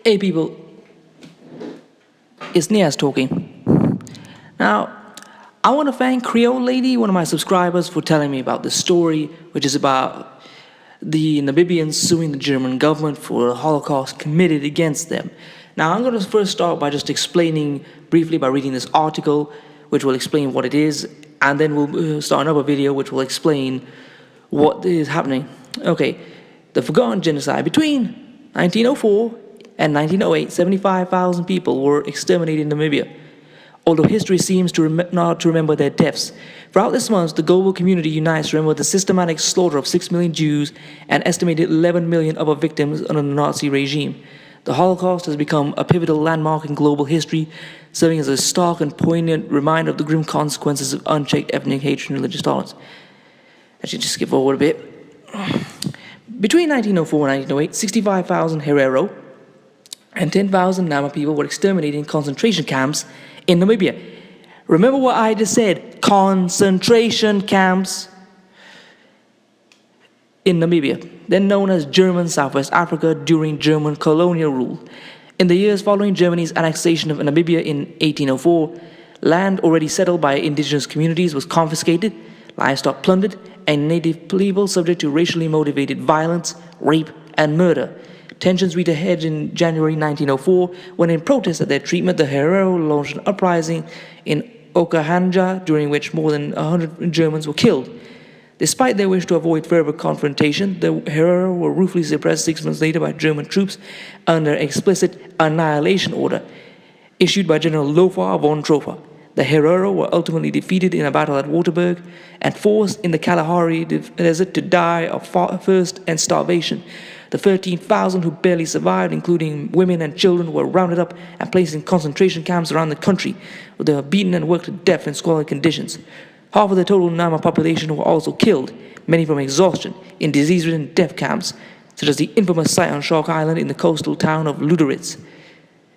Hey people, it's Niaz talking. Now, I want to thank Creole Lady, one of my subscribers, for telling me about this story, which is about the Namibians suing the German government for the Holocaust committed against them. Now, I'm going to first start by just explaining briefly by reading this article, which will explain what it is, and then we'll start another video which will explain what is happening. Okay, the forgotten genocide. Between 1904 and 1908, 75,000 people were exterminated in Namibia, although history seems to not to remember their deaths. Throughout this month, the global community unites to remember the systematic slaughter of 6 million Jews and estimated 11 million other victims under the Nazi regime. The Holocaust has become a pivotal landmark in global history, serving as a stark and poignant reminder of the grim consequences of unchecked ethnic hatred and religious tolerance. I should just skip forward a bit. Between 1904 and 1908, 65,000 Herero and 10,000 Nama people were exterminated in concentration camps in Namibia. Remember what I just said, concentration camps in Namibia, then known as German Southwest Africa during German colonial rule. In the years following Germany's annexation of Namibia in 1804, land already settled by indigenous communities was confiscated, livestock plundered, and native people subject to racially motivated violence, rape, and murder. Tensions reached a head in January 1904 when, in protest at their treatment, the Herero launched an uprising in Okahanja, during which more than 100 Germans were killed. Despite their wish to avoid further confrontation, the Herero were ruthlessly suppressed 6 months later by German troops under an explicit annihilation order issued by General Lothar von Troffer. The Herero were ultimately defeated in a battle at Waterberg and forced in the Kalahari Desert to die of thirst and starvation. The 13,000 who barely survived, including women and children, were rounded up and placed in concentration camps around the country, where they were beaten and worked to death in squalid conditions. Half of the total Nama population were also killed, many from exhaustion, in disease-ridden death camps, such as the infamous site on Shark Island in the coastal town of Luderitz.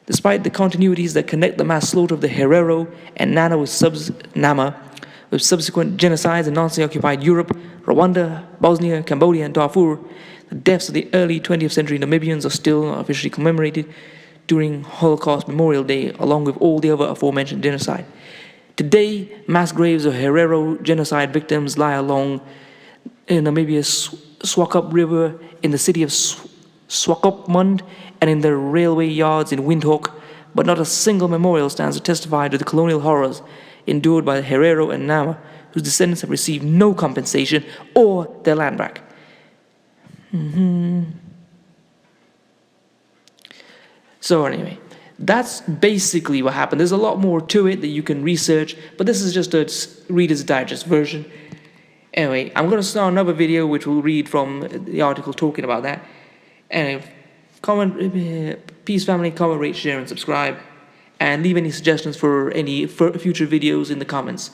Despite the continuities that connect the mass slaughter of the Herero and Nama with subsequent genocides in Nazi-occupied Europe, Rwanda, Bosnia, Cambodia, and Darfur, the deaths of the early 20th century Namibians are still officially commemorated during Holocaust Memorial Day, along with all the other aforementioned genocide. Today, mass graves of Herero genocide victims lie along Namibia's Swakop River, in the city of Swakopmund, and in the railway yards in Windhoek, but not a single memorial stands to testify to the colonial horrors endured by the Herero and Nama, whose descendants have received no compensation or their land back. So anyway, that's basically what happened. There's a lot more to it that you can research, but this is just a Reader's Digest version. Anyway, I'm going to start another video which will read from the article talking about that. Anyway, peace family, comment, rate, share, and subscribe. And leave any suggestions for any future videos in the comments.